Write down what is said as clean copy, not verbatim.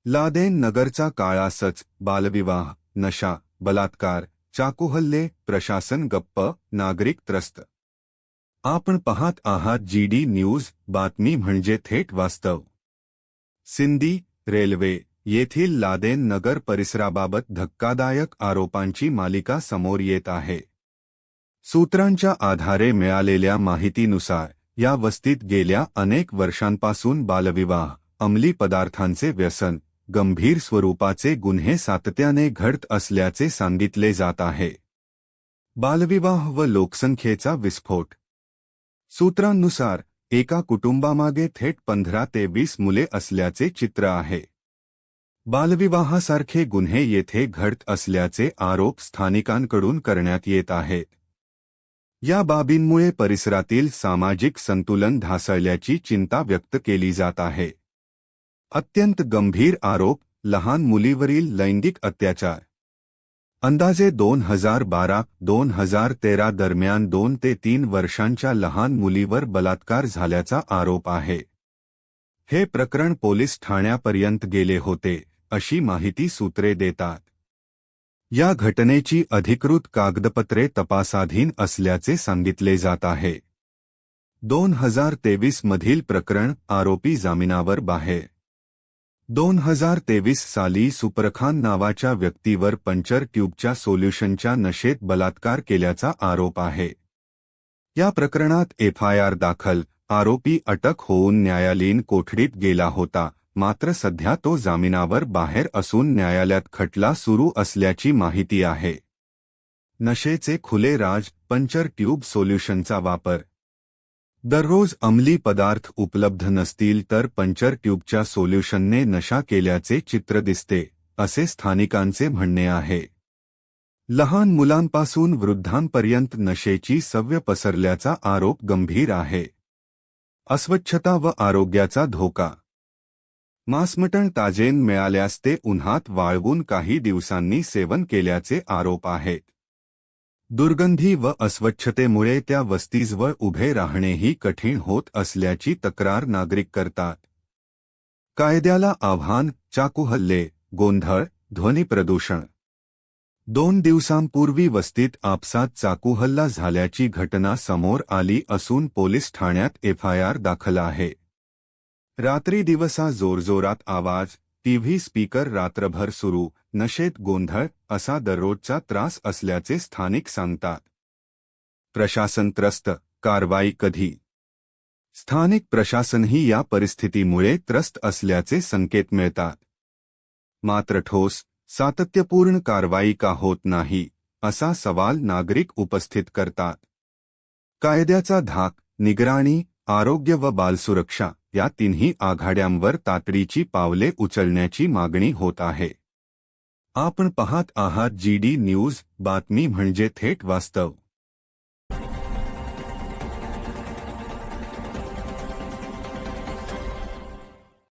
लादेन नगरचा काळा सच, बालविवाह, नशा, बलात्कार, चाकूहल्ले, प्रशासन गप्प, नागरिक त्रस्त. आपण पाहत आहात GD न्यूज, बातमी म्हणजे थेट वास्तव. सिंदी, रेल्वे येथील लादेन नगर परिसराबाबत धक्कादायक आरोपांची मालिका समोर येत आहे. सूत्रांच्या आधारे मिळालेल्या माहितीनुसार या वस्तीत गेल्या अनेक वर्षांपासून बालविवाह, अंमली पदार्थांचे व्यसन, गंभीर स्वरूपाचे गुन्हे सातत्याने घडत असल्याचे सांगितले जात आहे. बालविवाह व लोकसंख्येचा विस्फोट. सूत्रांनुसार एका कुटुंबामागे थेट 15 ते 20 मुले असल्याचे चित्र आहे. बालविवाहासारखे गुन्हे येथे घडत असल्याचे आरोप स्थानिकांकडून करण्यात येत आहेत. या बाबींमुळे परिसरातील सामाजिक संतुलन ढासळल्याची चिंता व्यक्त केली जात आहे. अत्यंत गंभीर आरोप, लहान मुलीवरील लैंगिक अत्याचार. अंदाजे 2012-2013 दरम्यान 2 ते 3 वर्षांच्या लहान मुलीवर बलात्कार झाल्याचा आरोप आहे. हे प्रकरण पोलीस ठाण्यापर्यंत गेले होते, अशी माहिती सूत्रे देतात. या घटनेची अधिकृत कागदपत्रे तपासाधीन असल्याचे सांगितले जात आहे. 2023 मधील प्रकरण, आरोपी जामिनावर बाहेर. 2023 साली सुपरखान नावाच्या व्यक्तीवर पंचर ट्यूबच्या सोल्युशनच्या नशेत बलात्कार केल्याचा आरोप आहे. या प्रकरणात FIR दाखल, आरोपी अटक होऊन न्यायालयीन कोठडीत गेला होता, मात्र सध्या तो जामिनावर बाहेर असून न्यायालयात खटला सुरू असल्याची माहिती आहे. नशेचे खुले राज, पंचर ट्यूब सोल्युशनचा वापर. दररोज अंमली पदार्थ उपलब्ध नसतील तर पंचर ट्यूबच्या सोल्युशनने नशा केल्याचे चित्र दिसते, असे स्थानिकांचे म्हणणे आहे. लहान मुलांपासून वृद्धांपर्यंत नशेची सवय पसरल्याचा आरोप गंभीर आहे. अस्वच्छता व आरोग्याचा धोका. मांसमटण ताजेन मिळाल्यास ते उन्हात वाळवून काही दिवसांनी सेवन केल्याचे आरोप आहेत. दुर्गंधी व अस्वच्छतेमुळे त्या वस्तीजवळ उभे राहणेही कठीण होत असल्याची तक्रार नागरिक करतात. कायद्याला आव्हान, चाकूहल्ले, गोंधळ, ध्वनीप्रदूषण. 2 दिवसांपूर्वी वस्तीत आपसात चाकूहल्ला झाल्याची घटना समोर आली असून पोलीस ठाण्यात FIR दाखल आहे. रात्री दिवसा जोरजोरात आवाज, TV स्पीकर रात्रभर सुरू, नशेत गोंधळ असा दररोजचा त्रास असल्याचे स्थानिक सांगतात. प्रशासन त्रस्त, कारवाई कधी? स्थानिक प्रशासनही या परिस्थितीमुळे त्रस्त असल्याचे संकेत मिळतात. मात्र ठोस, सातत्यपूर्ण कारवाई का होत नाही, असा सवाल नागरिक उपस्थित करतात. कायद्याचा धाक, निगराणी, आरोग्य व बालसुरक्षा या तिन्ही आघाड्यांवर तातडीची पावले उचलण्याची मागणी होत आहे. आपण पाहत आहात GD न्यूज, बातमी म्हणजे थेट वास्तव.